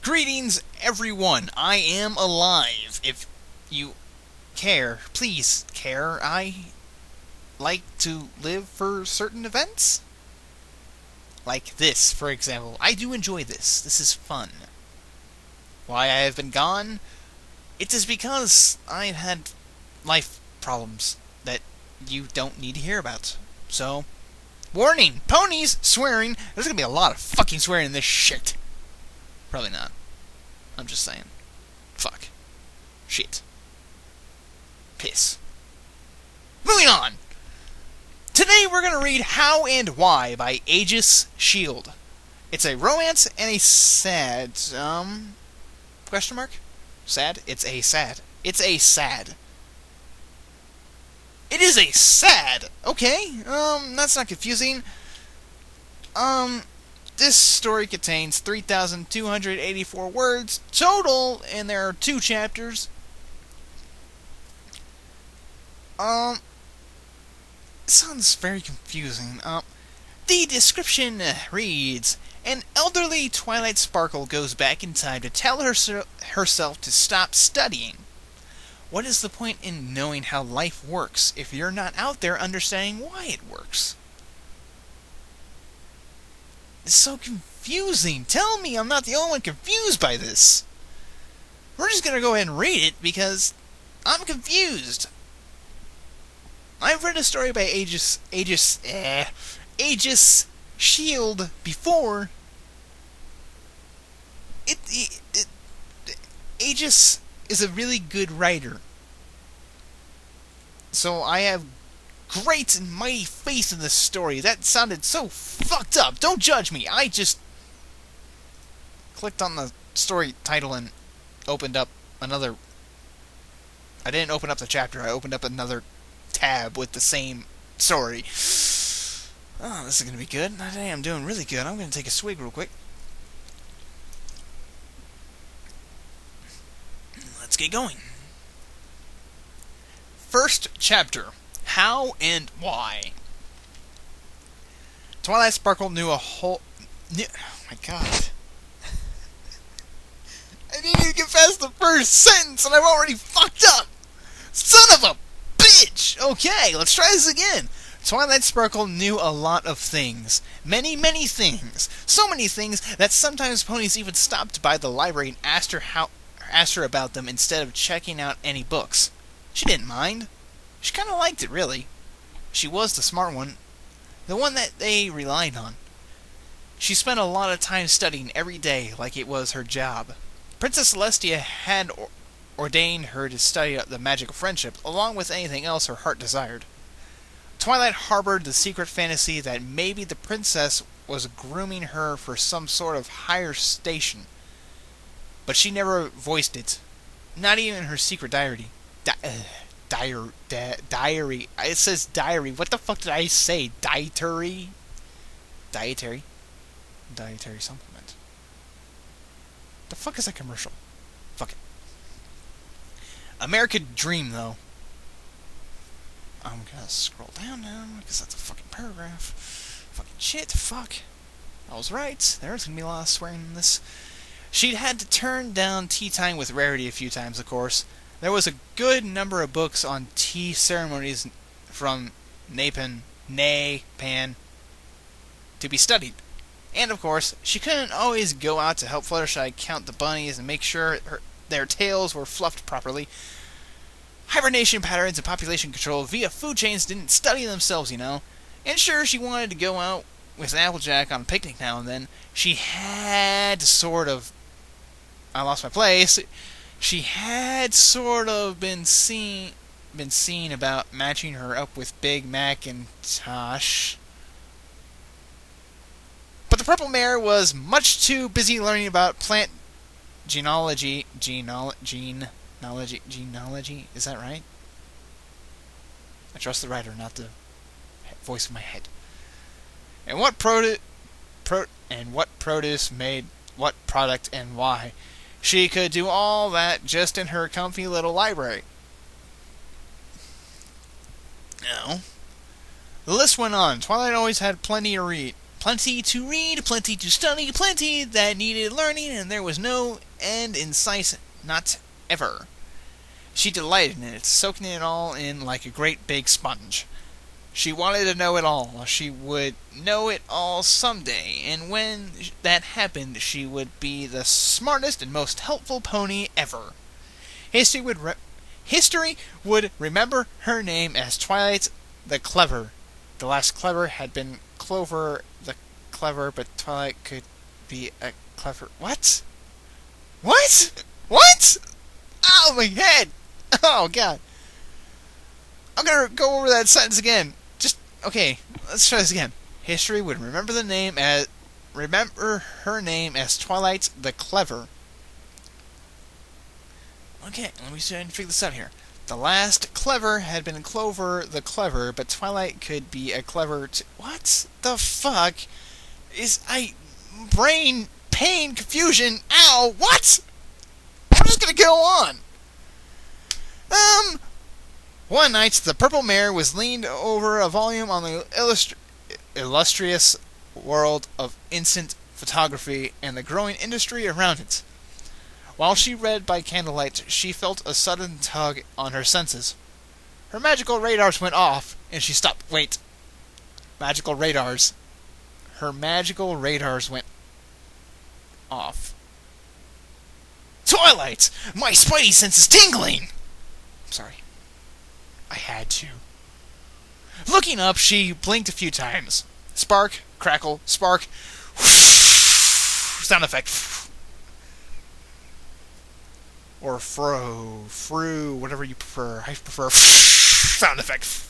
Greetings, everyone. I am alive. If you care, please care. I like to live for certain events. Like this, for example. I do enjoy this. This is fun. Why I have been gone? It is because I've had life problems that you don't need to hear about. So, warning! Ponies! Swearing! There's gonna be a lot of fucking swearing in this shit. Probably not. I'm just saying. Fuck. Shit. Piss. Moving on! Today we're gonna read How and Why by Aegis Shield. It's a romance and a sad... question mark? Sad? It's a sad. It's a sad. It is a sad! Okay, that's not confusing. This story contains 3,284 words total, and there are 2 chapters. It sounds very confusing. The description reads, an elderly Twilight Sparkle goes back in time to tell herself to stop studying. What is the point in knowing how life works if you're not out there understanding why it works? It's so confusing. Tell me I'm not the only one confused by this. We're just gonna go ahead and read it because I'm confused. I've read a story by Aegis Shield before. Aegis is a really good writer. So I have great and mighty faith in this story. That sounded so fucked up. Don't judge me. I just clicked on the story title and opened up another... I didn't open up the chapter. I opened up another tab with the same story. Oh, this is going to be good. Today I'm doing really good. I'm going to take a swig real quick. Let's get going. First chapter. How and Why. Twilight Sparkle knew a whole... Oh my god. I didn't even get past the first sentence and I've already fucked up! Son of a bitch! Okay, let's try this again. Twilight Sparkle knew a lot of things. Many, many things. So many things that sometimes ponies even stopped by the library and asked her about them instead of checking out any books. She didn't mind. She kind of liked it, really. She was the smart one. The one that they relied on. She spent a lot of time studying every day like it was her job. Princess Celestia had ordained her to study the magic of friendship, along with anything else her heart desired. Twilight harbored the secret fantasy that maybe the princess was grooming her for some sort of higher station. But she never voiced it. Not even in her secret diary. Diary. It says diary. What the fuck did I say? Dietary? Dietary? Dietary supplement. The fuck is that commercial? Fuck it. American Dream, though. I'm gonna scroll down now, because that's a fucking paragraph. Fucking shit, fuck. I was right. There's gonna be a lot of swearing in this. She'd had to turn down tea time with Rarity a few times, of course. There was a good number of books on tea ceremonies from Napan to be studied. And, of course, she couldn't always go out to help Fluttershy count the bunnies and make sure their tails were fluffed properly. Hibernation patterns and population control via food chains didn't study themselves, you know. And sure, she wanted to go out with Applejack on a picnic now and then. She had sort of... I lost my place. She had sort of been seen about matching her up with Big Mac and Tosh. But the Purple Mare was much too busy learning about plant genealogy, is that right? I trust the writer, not the voice of my head. And what produce made what product and why. She could do all that just in her comfy little library. Now, the list went on. Twilight always had plenty to read. Plenty to read, plenty to study, plenty that needed learning, and there was no end in sight, not ever. She delighted in it, soaking it all in like a great big sponge. She wanted to know it all. She would know it all someday, and when that happened, she would be the smartest and most helpful pony ever. History would remember her name as Twilight the Clever. The last clever had been Clover the Clever, but Twilight could be a clever... What? What? What? Oh, my head! Oh, God. I'm gonna go over that sentence again. Okay, let's try this again. History would remember her name as Twilight the Clever. Okay, let me try and figure this out here. The last clever had been Clover the Clever, but Twilight could be a clever what the fuck is brain pain confusion? Ow! What? I'm just gonna go on. One night, the purple mare was leaned over a volume on the illustrious world of instant photography and the growing industry around it. While she read by candlelight, she felt a sudden tug on her senses. Her magical radars went off, and she stopped. Wait. Magical radars. Her magical radars went off. Twilight! My spidey sense is tingling! Sorry. I had to. Looking up, she blinked a few times. Spark, crackle, spark, sound effect. Or fru, whatever you prefer. I prefer sound effect.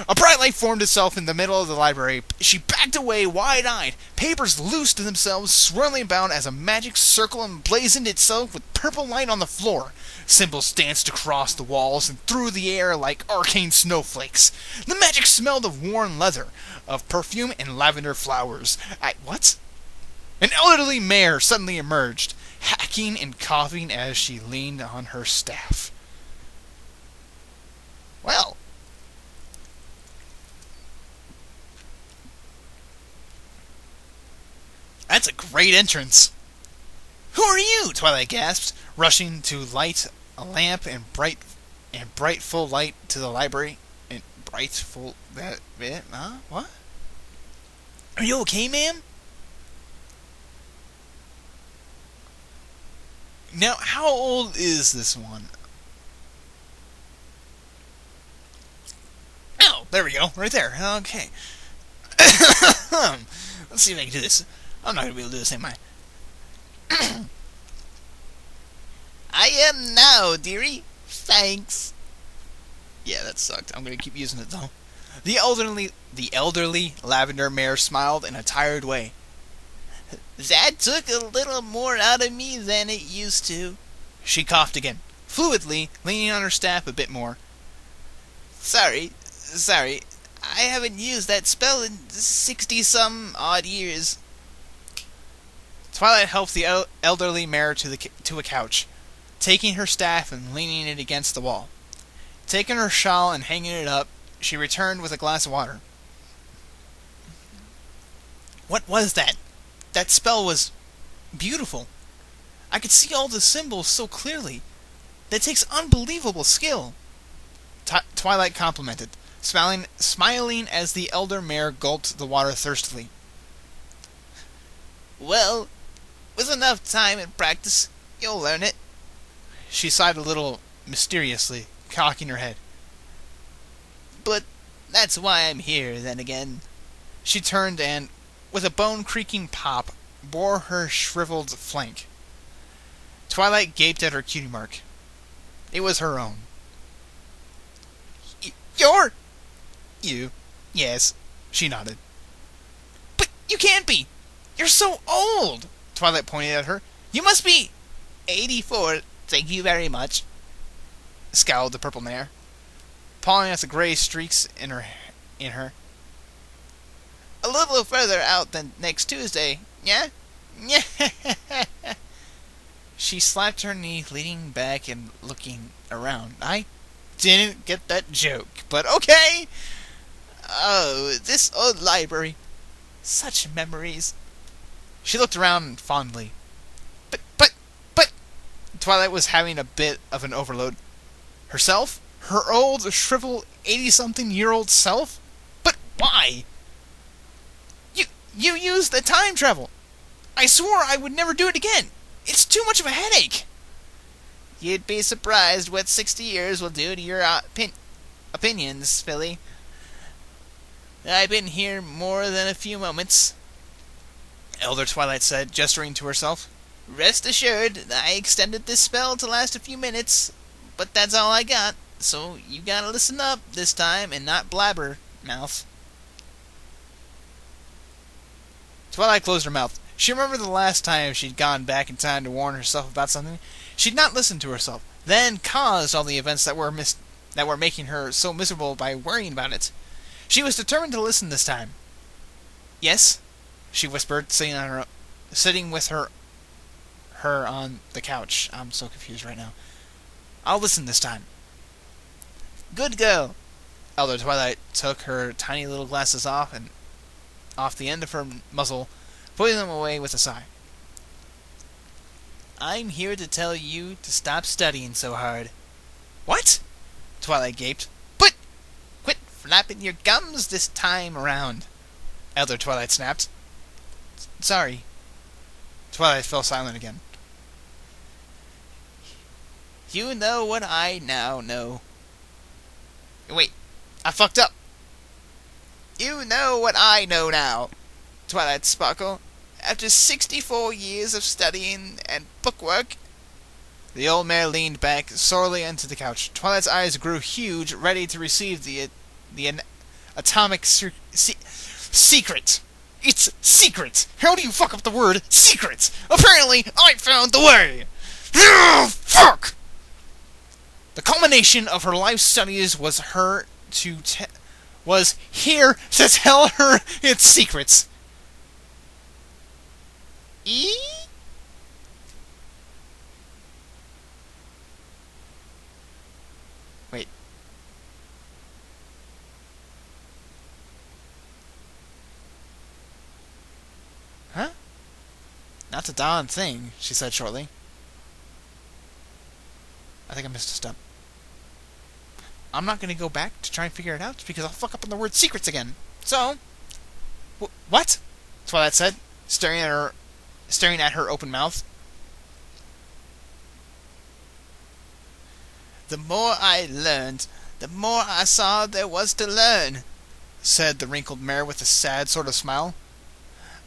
A bright light formed itself in the middle of the library. She backed away, wide-eyed. Papers loosed themselves, swirling about as a magic circle emblazoned itself with purple light on the floor. Symbols danced across the walls and through the air like arcane snowflakes. The magic smelled of worn leather, of perfume and lavender flowers. What? An elderly mare suddenly emerged, hacking and coughing as she leaned on her staff. Well... that's a great entrance. Who are you? Twilight gasped, rushing to light a lamp and bright full light to the library. And bright full that bit? Huh? What? Are you okay, ma'am? Now, how old is this one? Oh, there we go, right there. Okay. Let's see if I can do this. I'm not going to be able to do this, am I? I am now, dearie. Thanks. Yeah, that sucked. I'm going to keep using it, though. The elderly lavender mare smiled in a tired way. That took a little more out of me than it used to. She coughed again, fluidly, leaning on her staff a bit more. Sorry. I haven't used that spell in 60-some-odd years. Twilight helped the elderly mare to a couch, taking her staff and leaning it against the wall. Taking her shawl and hanging it up, she returned with a glass of water. What was that? That spell was beautiful. I could see all the symbols so clearly. That takes unbelievable skill. Twilight complimented, smiling as the elder mare gulped the water thirstily. Well, with enough time and practice, you'll learn it. She sighed a little mysteriously, cocking her head. But that's why I'm here, then again. She turned and, with a bone-creaking pop, bore her shriveled flank. Twilight gaped at her cutie mark. It was her own. You're... You. Yes. She nodded. But you can't be! You're so old! Twilight pointed at her. You must be... 84, thank you very much. Scowled the purple mare, pawing at the gray streaks in her. A little further out than next Tuesday, yeah? Yeah. She slapped her knee, leaning back and looking around. I didn't get that joke, but okay. Oh, this old library. Such memories. She looked around fondly. But... Twilight was having a bit of an overload. Herself? Her old, shriveled, 80-something-year-old self? But why? You used the time travel. I swore I would never do it again. It's too much of a headache. You'd be surprised what 60 years will do to your opinions, Philly. I've been here more than a few moments, Elder Twilight said, gesturing to herself. Rest assured, I extended this spell to last a few minutes, but that's all I got, so you gotta listen up this time and not blabber, mouth. Twilight closed her mouth. She remembered the last time she'd gone back in time to warn herself about something. She'd not listened to herself, then caused all the events that were making her so miserable by worrying about it. She was determined to listen this time. Yes, she whispered, sitting with her on the couch. I'm so confused right now. I'll listen this time. Good girl. Elder Twilight took her tiny little glasses off the end of her muzzle, putting them away with a sigh. I'm here to tell you to stop studying so hard. What? Twilight gaped. But quit flapping your gums this time around, Elder Twilight snapped. Sorry. Twilight fell silent again. You know what I now know. Wait, I fucked up. You know what I know now, Twilight sparkled. After 64 years of studying and bookwork. The old mare leaned back sorely into the couch. Twilight's eyes grew huge, ready to receive the atomic secret. It's secret! How do you fuck up the word secret? Apparently, I found the way! Oh, fuck! The culmination of her life studies was here to tell her its secrets. Wait. Huh? Not the darn thing, she said shortly. I think I missed a step. I'm not going to go back to try and figure it out because I'll fuck up on the word secrets again. So, what? Twilight said, staring at her open mouth. The more I learned, the more I saw there was to learn, said the wrinkled mare with a sad sort of smile.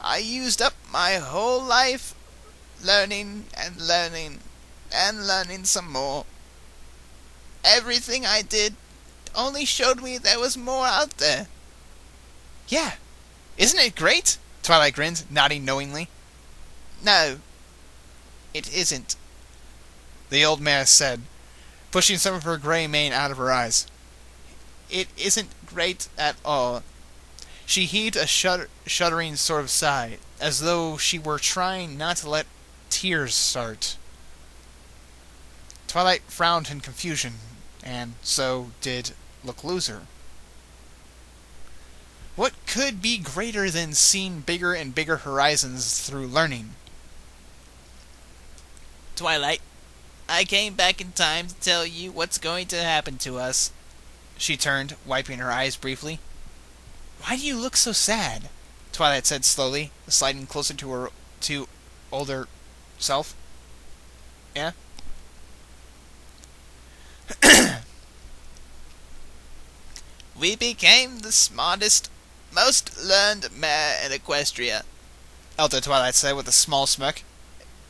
I used up my whole life learning and learning and learning some more. Everything I did only showed me there was more out there. Yeah, isn't it great? Twilight grinned, nodding knowingly. No, it isn't, the old mare said, pushing some of her gray mane out of her eyes. It isn't great at all. She heaved a shuddering sort of sigh, as though she were trying not to let tears start. Twilight frowned in confusion, and so did Look Loser. What could be greater than seeing bigger and bigger horizons through learning? Twilight, I came back in time to tell you what's going to happen to us. She turned, wiping her eyes briefly. Why do you look so sad? Twilight said slowly, sliding closer to her older self. Yeah? We became the smartest, most learned mare in Equestria, Elder Twilight said with a small smirk.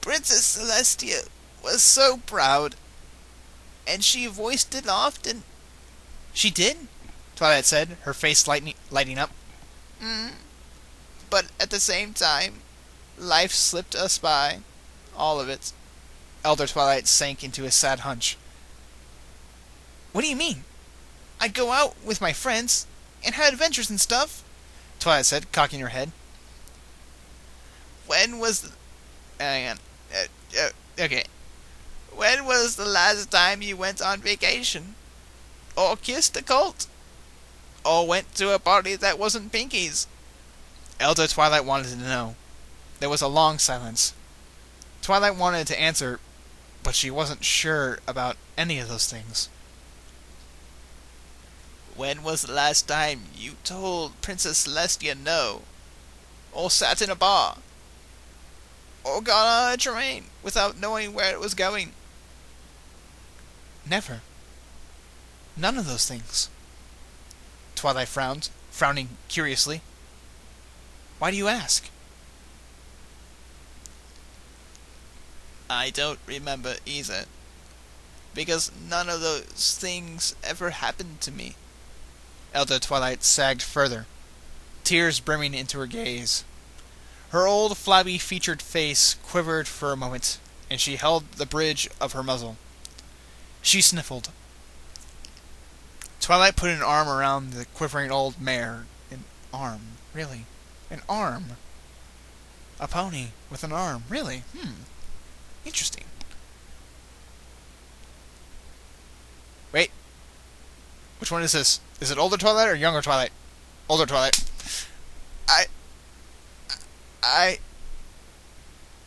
Princess Celestia was so proud, and she voiced it often. She did? Twilight said, her face lighting up. But at the same time, life slipped us by. All of it. Elder Twilight sank into a sad hunch. What do you mean? I'd go out with my friends and have adventures and stuff, Twilight said, cocking her head. When was When was the last time you went on vacation? Or kissed a cult? Or went to a party that wasn't Pinky's? Elder Twilight wanted to know. There was a long silence. Twilight wanted to answer, but she wasn't sure about any of those things. When was the last time you told Princess Celestia no? Or sat in a bar? Or got on a train without knowing where it was going? Never. None of those things. Twilight frowned, frowning curiously. Why do you ask? I don't remember either, because none of those things ever happened to me. Elder Twilight sagged further, tears brimming into her gaze. Her old, flabby-featured face quivered for a moment, and she held the bridge of her muzzle. She sniffled. Twilight put an arm around the quivering old mare. An arm, really? An arm? A pony with an arm, really? Interesting. Wait. Which one is this? Is it older Twilight or younger Twilight? Older Twilight.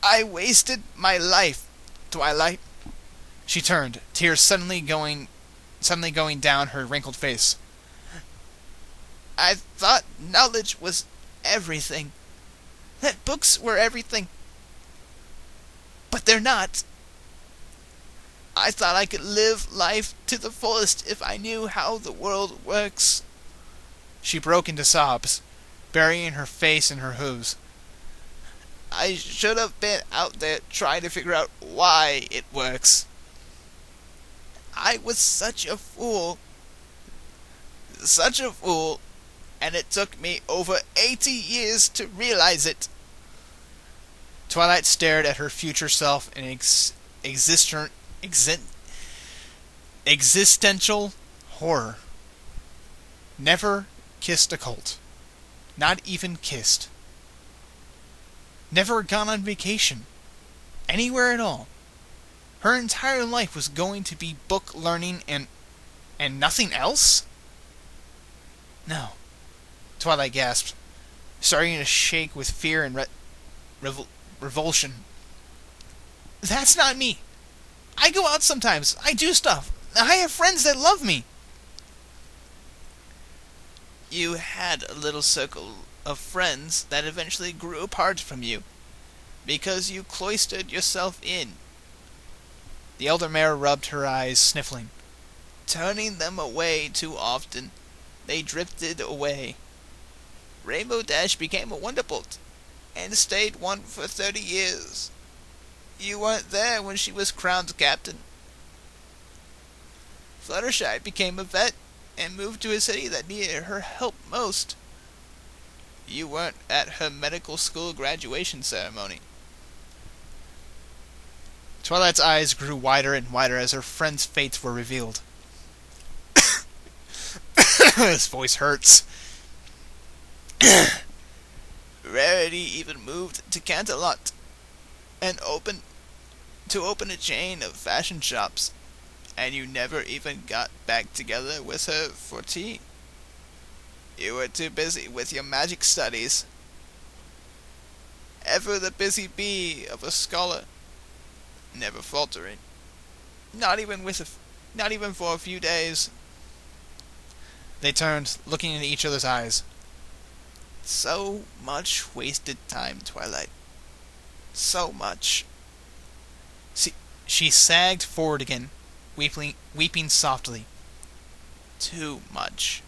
I wasted my life, Twilight. She turned, tears suddenly going down her wrinkled face. I thought knowledge was everything. That books were everything. But they're not. I thought I could live life to the fullest if I knew how the world works. She broke into sobs, burying her face in her hooves. I should have been out there trying to figure out why it works. I was such a fool. Such a fool. And it took me over 80 years to realize it. Twilight stared at her future self in existential horror. Never kissed a cult. Not even kissed. Never gone on vacation. Anywhere at all. Her entire life was going to be book learning and nothing else? No. Twilight gasped, starting to shake with fear and revulsion. That's not me. I go out sometimes. I do stuff. I have friends that love me. You had a little circle of friends that eventually grew apart from you, because you cloistered yourself in. The elder mare rubbed her eyes, sniffling. Turning them away too often, they drifted away. Rainbow Dash became a Wonderbolt, and stayed one for 30 years. You weren't there when she was crowned captain. Fluttershy became a vet, and moved to a city that needed her help most. You weren't at her medical school graduation ceremony. Twilight's eyes grew wider and wider as her friends' fates were revealed. His voice hurts. Rarity even moved to Canterlot and opened a chain of fashion shops, and you never even got back together with her for tea. You were too busy with your magic studies. Ever the busy bee of a scholar, never faltering. Not even for a few days. They turned, looking into each other's eyes. So much wasted time, Twilight. So much. She sagged forward again, weeping softly. Too much.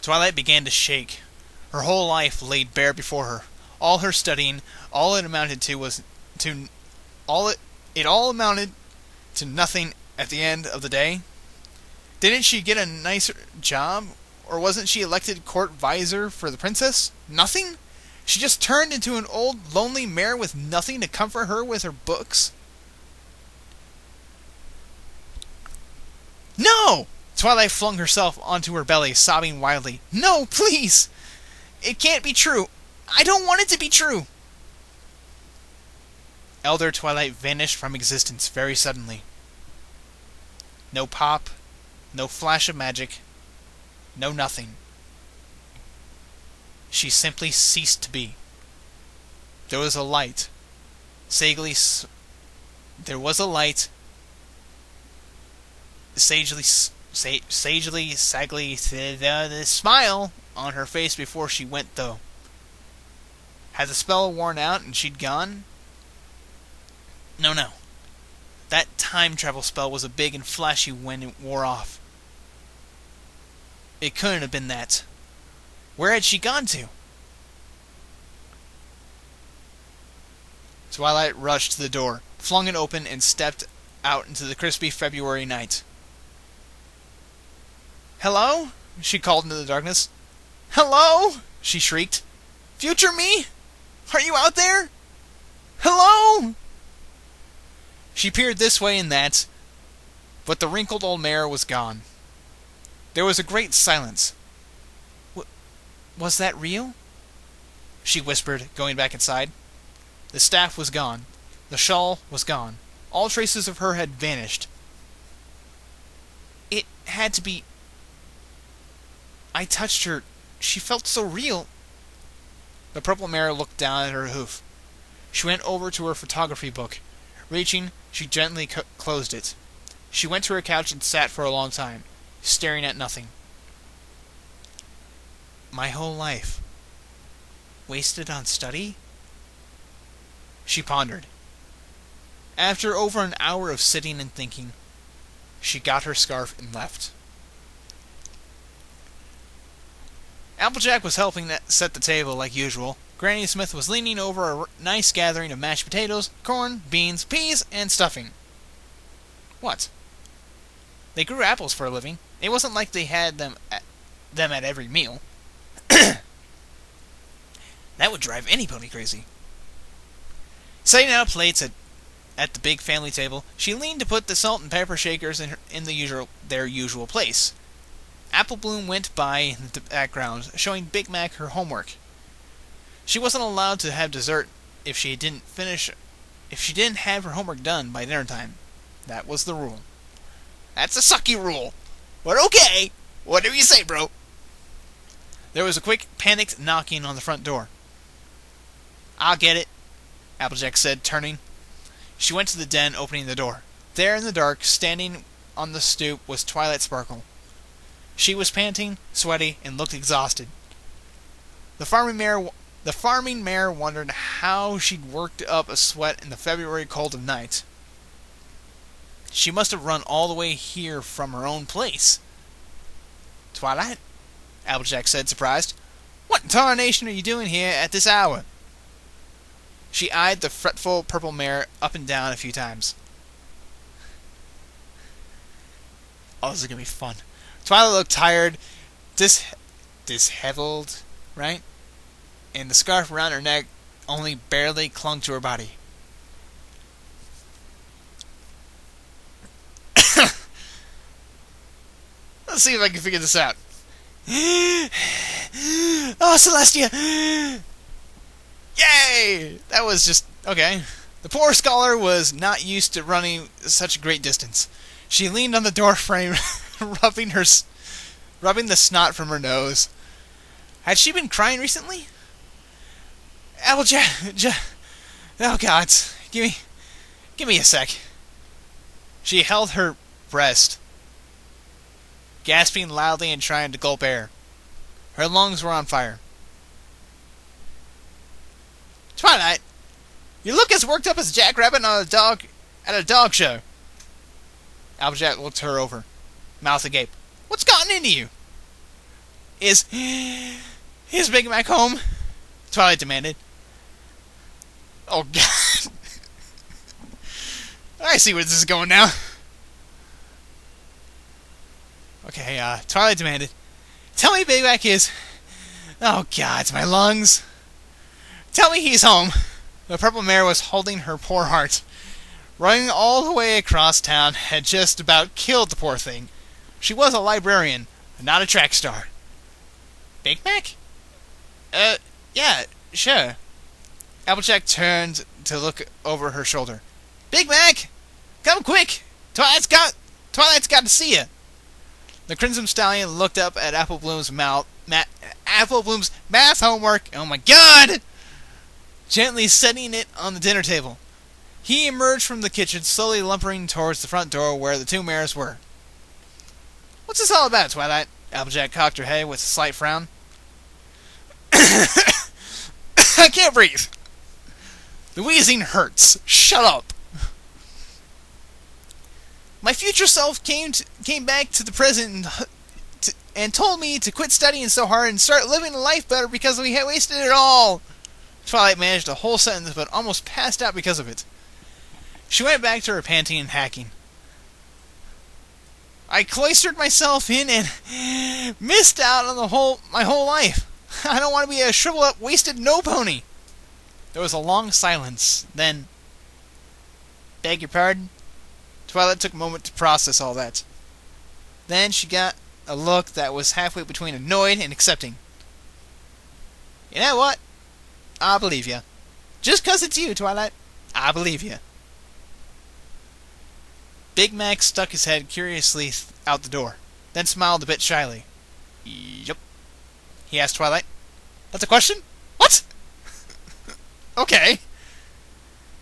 Twilight began to shake. Her whole life laid bare before her. All her studying, all it amounted to nothing at the end of the day. Didn't she get a nicer job? Or wasn't she elected court visor for the princess? Nothing? She just turned into an old, lonely mare with nothing to comfort her with her books? No! Twilight flung herself onto her belly, sobbing wildly. No, please! It can't be true! I don't want it to be true! Elder Twilight vanished from existence very suddenly. No pop, no flash of magic, no nothing. She simply ceased to be. There was a light. There was a light. Sagely, the smile on her face before she went, though. Had the spell worn out and she'd gone? No. That time travel spell was big and flashy when it wore off. It couldn't have been that. Where had she gone to? Twilight rushed to the door, flung it open, and stepped out into the crispy February night. "Hello?" she called into the darkness. "Hello?" she shrieked. "Future me? Are you out there? Hello?" She peered this way and that, but the wrinkled old mare was gone. There was a great silence. Was that real?" she whispered, going back inside. The staff was gone. The shawl was gone. All traces of her had vanished. It had to be... I touched her. She felt so real. The purple mare looked down at her hoof. She went over to her photography book. Reaching, she gently closed it. She went to her couch and sat for a long time, staring at nothing. My whole life. Wasted on study? She pondered. After over an hour of sitting and thinking, she got her scarf and left. Applejack was helping set the table like usual. Granny Smith was leaning over a nice gathering of mashed potatoes, corn, beans, peas, and stuffing. What? They grew apples for a living. It wasn't like they had them at every meal. That would drive anybody crazy. Setting out plates at the big family table, she leaned to put the salt and pepper shakers in their usual place. Apple Bloom went by in the background, showing Big Mac her homework. She wasn't allowed to have dessert if she didn't have her homework done by dinner time. That was the rule. That's a sucky rule. But okay. Whatever you say, bro. There was a quick, panicked knocking on the front door. "I'll get it," Applejack said, turning. She went to the den, opening the door. There in the dark, standing on the stoop, was Twilight Sparkle. She was panting, sweaty, and looked exhausted. The farming mare wondered how she'd worked up a sweat in the February cold of night. She must have run all the way here from her own place. "Twilight?" Applejack said, surprised. "What in tarnation are you doing here at this hour?" She eyed the fretful purple mare up and down a few times. Oh, this is going to be fun. Twilight looked tired, disheveled, right? And the scarf around her neck only barely clung to her body. Let's see if I can figure this out. Oh, Celestia! Yay! That was just... okay. The poor scholar was not used to running such a great distance. She leaned on the door frame, rubbing the snot from her nose. Had she been crying recently? Applejack... oh, God. Give me a sec. She held her breast, gasping loudly and trying to gulp air. Her lungs were on fire. "Twilight, you look as worked up as a jackrabbit at a dog show." Applejack looked her over, mouth agape. "What's gotten into you?" Is Big Mac home?" Twilight demanded. Oh, God. I see where this is going now. Okay, Twilight demanded. "Tell me Big Mac is..." Oh, God, my lungs. "Tell me he's home." The purple mare was holding her poor heart. Running all the way across town had just about killed the poor thing. She was a librarian, not a track star. "Big Mac?" Yeah, sure." Applejack turned to look over her shoulder. "Big Mac! Come quick! Twilight's got to see you." The Crimson Stallion looked up at Apple Bloom's mouth Apple Bloom's math homework. Oh my god! Gently setting it on the dinner table. He emerged from the kitchen, slowly lumbering towards the front door where the two mirrors were. What's this all about, Twilight? Applejack cocked her head with a slight frown. I can't breathe. The wheezing hurts. Shut up. My future self came back to the present and told me to quit studying so hard and start living a life better because we had wasted it all. Twilight managed a whole sentence but almost passed out because of it. She went back to her panting and hacking. I cloistered myself in and missed out on my whole life. I don't want to be a shriveled up, wasted no-pony. There was a long silence. Then, beg your pardon? Twilight took a moment to process all that. Then she got a look that was halfway between annoyed and accepting. You know what? I believe you. Just 'cause it's you, Twilight. I believe you. Big Mac stuck his head curiously out the door, then smiled a bit shyly. Yup. He asked Twilight. That's a question? What? Okay.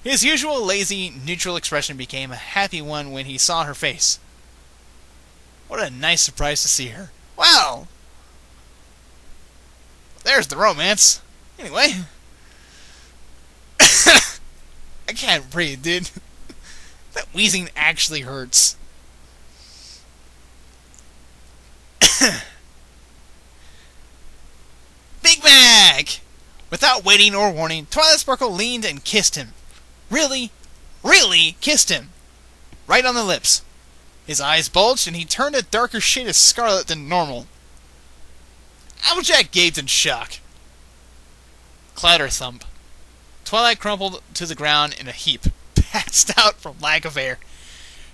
His usual lazy, neutral expression became a happy one when he saw her face. What a nice surprise to see her. Well, there's the romance. Anyway. I can't breathe, dude. That wheezing actually hurts. Big Mac! Without waiting or warning, Twilight Sparkle leaned and kissed him. Really, really kissed him. Right on the lips. His eyes bulged and he turned a darker shade of scarlet than normal. Applejack gaped in shock. Clatter thump. Twilight crumpled to the ground in a heap, passed out from lack of air.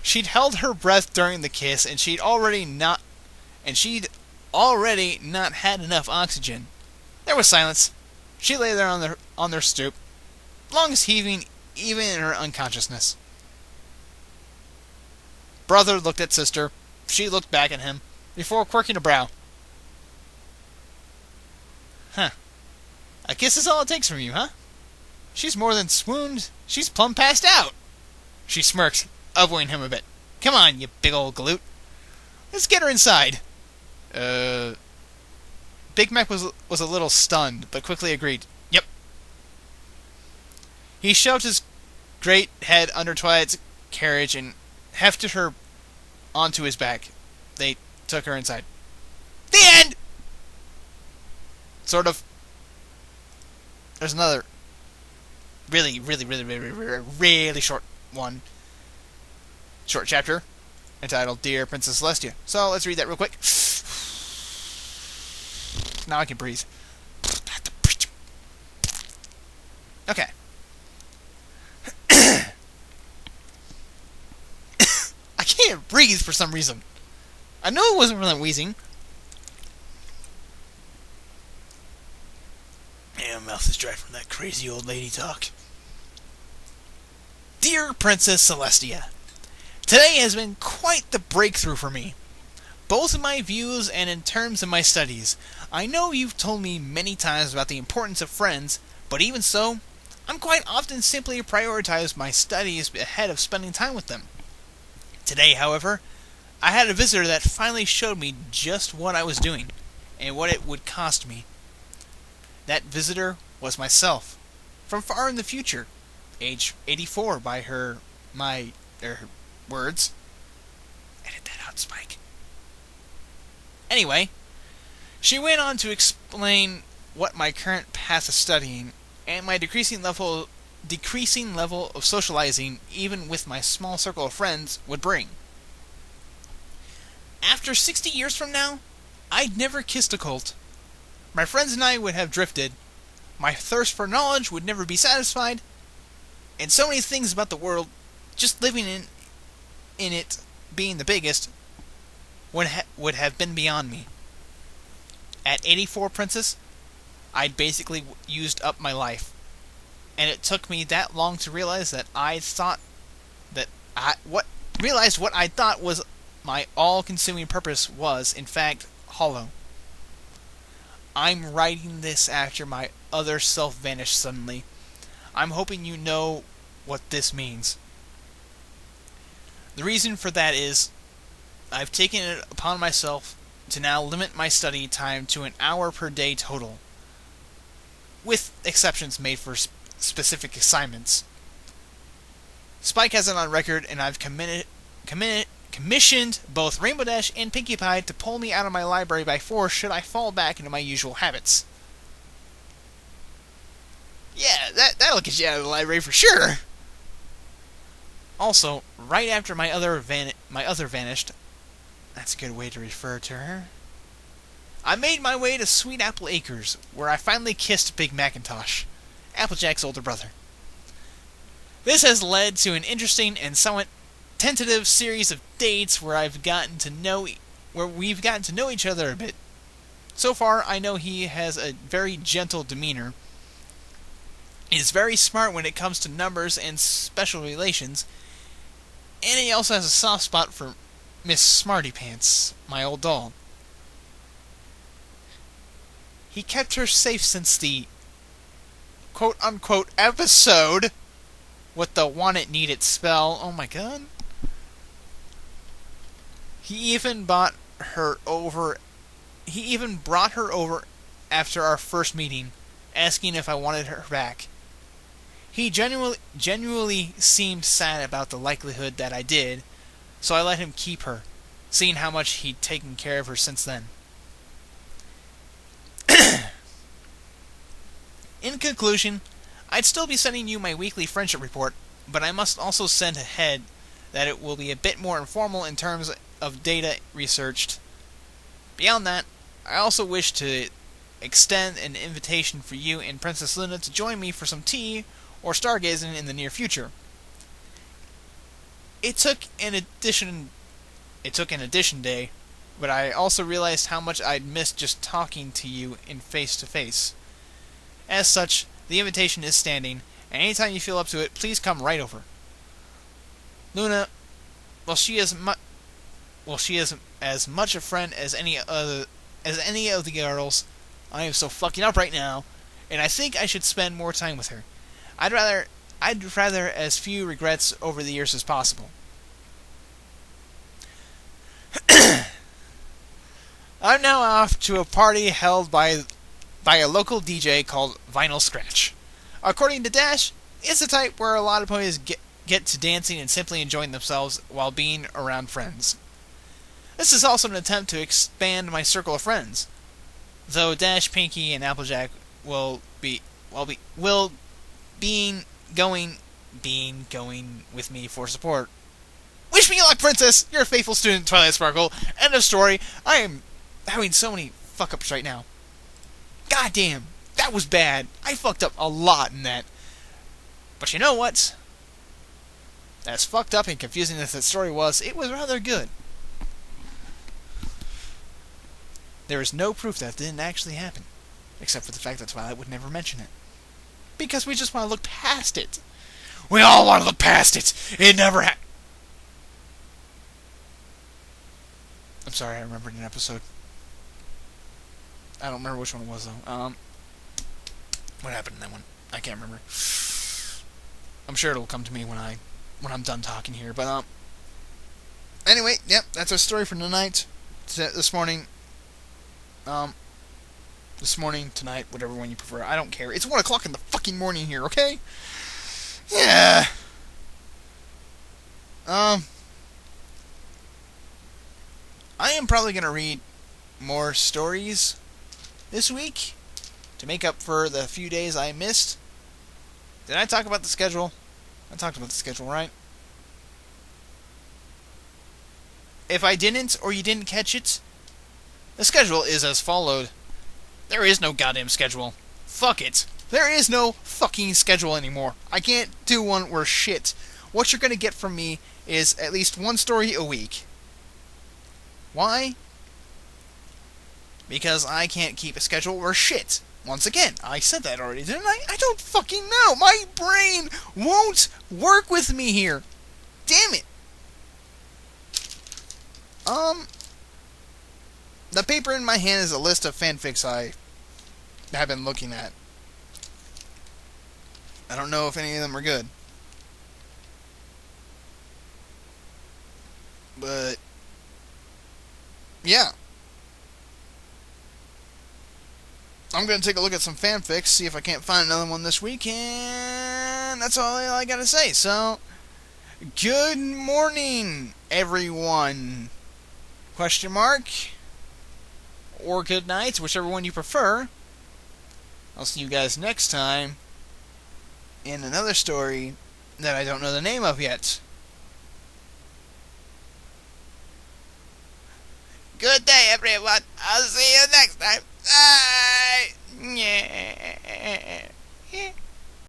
She'd held her breath during the kiss, and she'd already not had enough oxygen. There was silence. She lay there on their stoop, lungs heaving even in her unconsciousness. Brother looked at sister. She looked back at him, before quirking a brow. Huh. A kiss is all it takes from you, huh? She's more than swooned. She's plumb passed out. She smirked, elbowing him a bit. Come on, you big old galoot. Let's get her inside. Big Mac was a little stunned, but quickly agreed. Yep. He shoved his great head under Twilight's carriage and hefted her onto his back. They took her inside. The end! Sort of. There's another really short one. Short chapter entitled Dear Princess Celestia. So let's read that real quick. Now I can breathe. Okay. I can't breathe for some reason. I know it wasn't really wheezing. My mouth is dry from that crazy old lady talk. Dear Princess Celestia, today has been quite the breakthrough for me, both in my views and in terms of my studies. I know you've told me many times about the importance of friends, but even so, I'm quite often simply prioritize my studies ahead of spending time with them. Today, however, I had a visitor that finally showed me just what I was doing, and what it would cost me. That visitor was myself, from far in the future, age 84 by my words. Edit that out, Spike. Anyway, she went on to explain what my current path of studying and my decreasing level of socializing, even with my small circle of friends, would bring. After 60 years from now, I'd never kissed a colt. My friends and I would have drifted. My thirst for knowledge would never be satisfied. And so many things about the world, just living in it being the biggest, would have been beyond me. At 84, Princess, I'd basically used up my life. And it took me that long to realize what I thought was my all-consuming purpose was, in fact, hollow. I'm writing this after my other self vanished suddenly. I'm hoping you know what this means. The reason for that is, I've taken it upon myself to now limit my study time to an hour per day total, with exceptions made for specific assignments. Spike has it on record, and I've commissioned both Rainbow Dash and Pinkie Pie to pull me out of my library by force should I fall back into my usual habits. Yeah, that'll get you out of the library for sure! Also, right after my other vanished, that's a good way to refer to her, I made my way to Sweet Apple Acres, where I finally kissed Big Macintosh, Applejack's older brother. This has led to an interesting and somewhat tentative series of dates where we've gotten to know each other a bit. So far, I know he has a very gentle demeanor, is very smart when it comes to numbers and special relations, and he also has a soft spot for Miss Smarty Pants, my old doll. He kept her safe since the quote-unquote episode with the want it, need it spell. Oh my god. He even brought her over after our first meeting, asking if I wanted her back. He genuinely seemed sad about the likelihood that I did, so I let him keep her, seeing how much he'd taken care of her since then. In conclusion, I'd still be sending you my weekly friendship report, but I must also send ahead that it will be a bit more informal in terms of data researched. Beyond that, I also wish to extend an invitation for you and Princess Luna to join me for some tea or stargazing in the near future. It took an addition day, but I also realized how much I'd missed just talking to you in face-to-face. As such, the invitation is standing, and anytime you feel up to it, please come right over. Luna, while she is as much a friend as any of the girls, I am so fucking up right now, and I think I should spend more time with her. I'd rather as few regrets over the years as possible. I'm now off to a party held by a local DJ called Vinyl Scratch. According to Dash, it's the type where a lot of ponies get to dancing and simply enjoying themselves while being around friends. This is also an attempt to expand my circle of friends, though Dash, Pinkie, and Applejack will be going with me for support. Wish me luck, Princess! You're a faithful student, Twilight Sparkle. End of story. I am having so many fuck-ups right now. God damn, that was bad. I fucked up a lot in that. But you know what? As fucked up and confusing as that story was, it was rather good. There is no proof that didn't actually happen, except for the fact that Twilight would never mention it. Because we just want to look past it. We all want to look past it. It never happened. I'm sorry, I remembered an episode. I don't remember which one it was, though. What happened in that one? I can't remember. I'm sure it'll come to me when I'm done talking here. But, anyway, yep, that's our story for tonight. This morning, tonight, whatever one you prefer. I don't care. It's 1 o'clock in the fucking morning here, okay? Yeah. I am probably going to read more stories this week to make up for the few days I missed. Did I talk about the schedule? I talked about the schedule, right? If I didn't, or you didn't catch it, the schedule is as followed. There is no goddamn schedule. Fuck it. There is no fucking schedule anymore. I can't do one where shit. What you're going to get from me is at least one story a week. Why? Because I can't keep a schedule or shit. Once again, I said that already, didn't I? I don't fucking know. My brain won't work with me here. Damn it. The paper in my hand is a list of fanfics I have been looking at. I don't know if any of them are good. But, yeah. I'm going to take a look at some fanfics, see if I can't find another one this week, and that's all I got to say. So, good morning, everyone. Question mark. Or good night, whichever one you prefer. I'll see you guys next time in another story that I don't know the name of yet. Good day, everyone. I'll see you next time. Bye. Yeah.